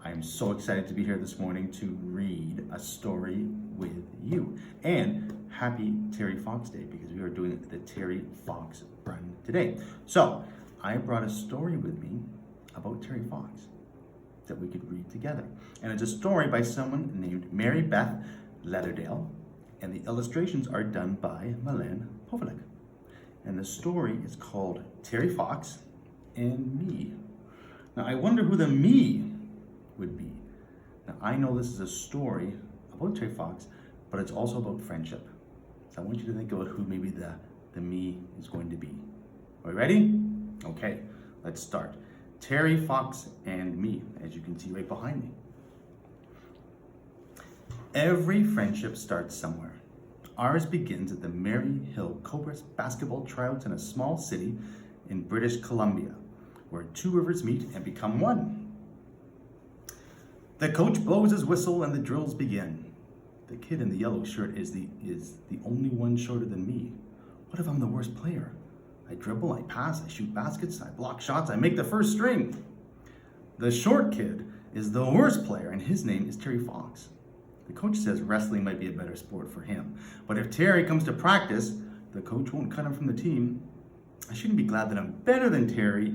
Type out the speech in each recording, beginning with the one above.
I am so excited to be here this morning to read a story with you. And happy Terry Fox Day, because we are doing the Terry Fox Run today. So I brought a story with me about Terry Fox that we could read together. And it's a story by someone named Mary Beth Leatherdale, and the illustrations are done by Milan Povalik. And the story is called Terry Fox and Me. Now I wonder who the me would be. Now I know this is a story about Terry Fox, but it's also about friendship. So I want you to think about who maybe the me is going to be. Are we ready? Okay, let's start. Terry Fox and Me, as you can see right behind me. Every friendship starts somewhere. Ours begins at the Maryhill Cobras basketball tryouts in a small city in British Columbia, where two rivers meet and become one. The coach blows his whistle and the drills begin. The kid in the yellow shirt is the only one shorter than me. What if I'm the worst player? I dribble, I pass, I shoot baskets, I block shots, I make the first string. The short kid is the worst player, and his name is Terry Fox. The coach says wrestling might be a better sport for him, but if Terry comes to practice, the coach won't cut him from the team. I shouldn't be glad that I'm better than Terry,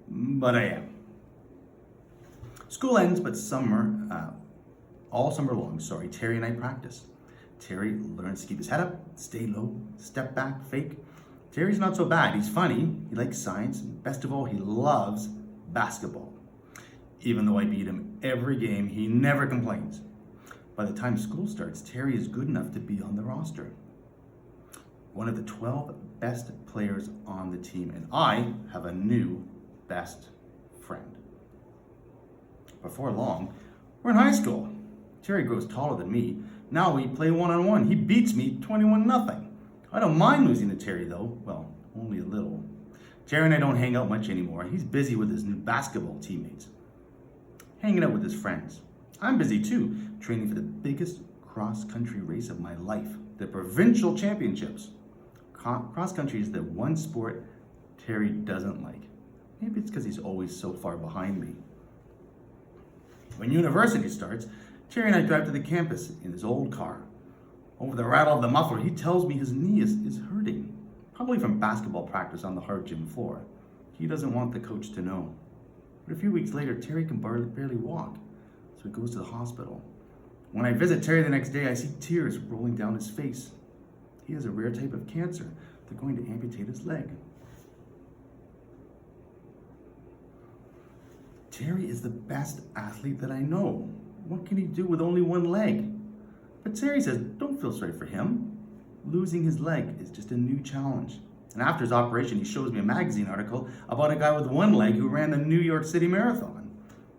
but I am. School ends, but all summer long, Terry and I practice. Terry learns to keep his head up, stay low, step back, fake. Terry's not so bad. He's funny, he likes science, and best of all, he loves basketball. Even though I beat him every game, he never complains. By the time school starts, Terry is good enough to be on the roster. One of the 12 best players on the team, and I have a new best friend. Before long, we're in high school. Terry grows taller than me. Now we play one-on-one. He beats me 21-0. I don't mind losing to Terry though. Well, only a little. Terry and I don't hang out much anymore. He's busy with his new basketball teammates, hanging out with his friends. I'm busy too, training for the biggest cross-country race of my life, the provincial championships. Cross-country is the one sport Terry doesn't like. Maybe it's because he's always so far behind me. When university starts, Terry and I drive to the campus in his old car. Over the rattle of the muffler, he tells me his knee is hurting, probably from basketball practice on the hard gym floor. He doesn't want the coach to know. But a few weeks later, Terry can barely walk, so he goes to the hospital. When I visit Terry the next day, I see tears rolling down his face. He has a rare type of cancer. They're going to amputate his leg. Terry is the best athlete that I know. What can he do with only one leg? But Terry says, don't feel sorry for him. Losing his leg is just a new challenge. And after his operation, he shows me a magazine article about a guy with one leg who ran the New York City Marathon.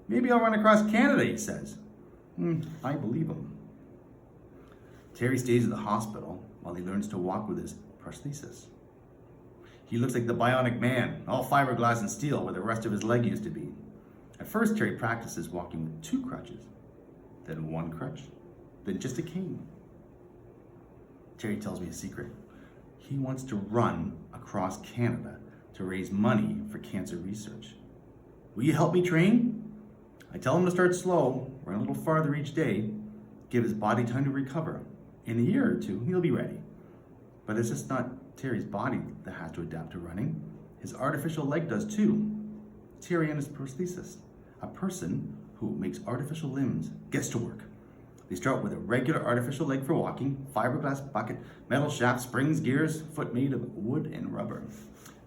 Maybe I'll run across Canada, he says. I believe him. Terry stays at the hospital while he learns to walk with his prosthesis. He looks like the Bionic Man, all fiberglass and steel, where the rest of his leg used to be. At first, Terry practices walking with 2 crutches, then 1 crutch, then just a cane. Terry tells me a secret. He wants to run across Canada to raise money for cancer research. Will you help me train? I tell him to start slow, run a little farther each day, give his body time to recover. In a year or 2, he'll be ready. But it's just not Terry's body that has to adapt to running. His artificial leg does too. Terry and his prosthesis. A person who makes artificial limbs gets to work. They start with a regular artificial leg for walking, fiberglass bucket, metal shaft, springs, gears, foot made of wood and rubber.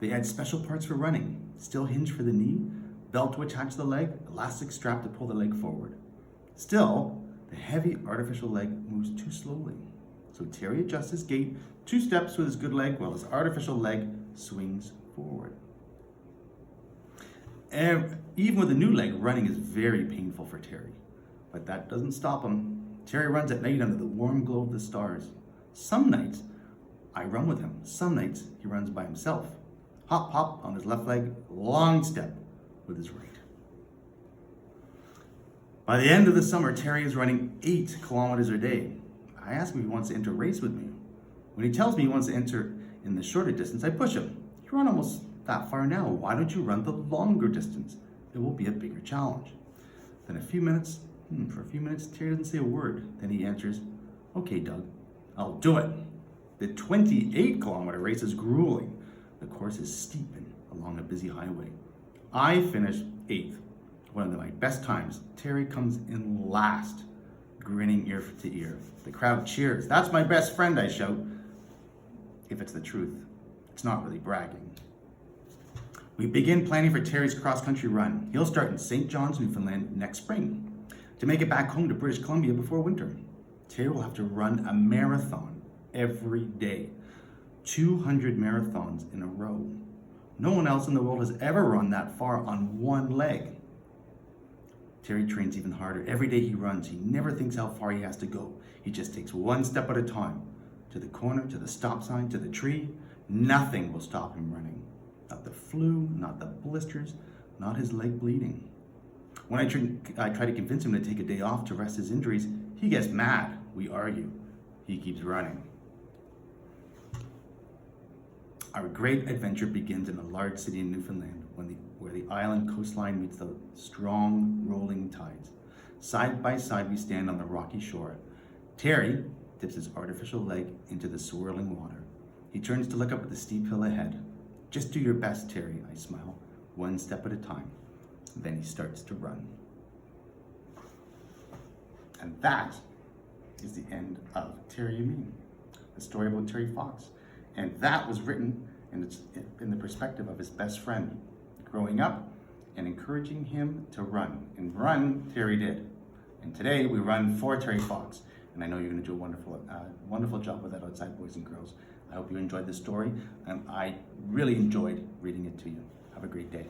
They add special parts for running, steel hinge for the knee, belt to attach the leg, elastic strap to pull the leg forward. Still, the heavy artificial leg moves too slowly. So Terry adjusts his gait 2 steps with his good leg while his artificial leg swings forward. Even with a new leg, running is very painful for Terry. But that doesn't stop him. Terry runs at night under the warm glow of the stars. Some nights, I run with him. Some nights, he runs by himself. Hop, hop on his left leg, long step with his right. By the end of the summer, Terry is running 8 kilometers a day. I ask him if he wants to enter a race with me. When he tells me he wants to enter in the shorter distance, I push him. You run almost that far now. Why don't you run the longer distance? It will be a bigger challenge. Then for a few minutes, Terry doesn't say a word. Then he answers, "Okay, Doug, I'll do it." The 28-kilometer race is grueling. The course is steep and along a busy highway. I finish 8th, one of my best times. Terry comes in last, grinning ear to ear. The crowd cheers. "That's my best friend," I shout. If it's the truth, it's not really bragging. We begin planning for Terry's cross-country run. He'll start in St. John's, Newfoundland next spring to make it back home to British Columbia before winter. Terry will have to run a marathon every day, 200 marathons in a row. No one else in the world has ever run that far on one leg. Terry trains even harder. Every day he runs, he never thinks how far he has to go. He just takes one step at a time. To the corner, to the stop sign, to the tree. Nothing will stop him running. Not the flu, not the blisters, not his leg bleeding. When I try to convince him to take a day off to rest his injuries, he gets mad. We argue. He keeps running. Our great adventure begins in a large city in Newfoundland where the island coastline meets the strong rolling tides. Side by side we stand on the rocky shore. Terry dips his artificial leg into the swirling water. He turns to look up at the steep hill ahead. "Just do your best, Terry," I smile, one step at a time. Then he starts to run. And that is the end of Terry You Mean, the story about Terry Fox. And that was written in the perspective of his best friend, growing up and encouraging him to run. And run, Terry did. And today we run for Terry Fox. And I know you're going to do a wonderful job with that outside, boys and girls. I hope you enjoyed this story, and I really enjoyed reading it to you. Have a great day.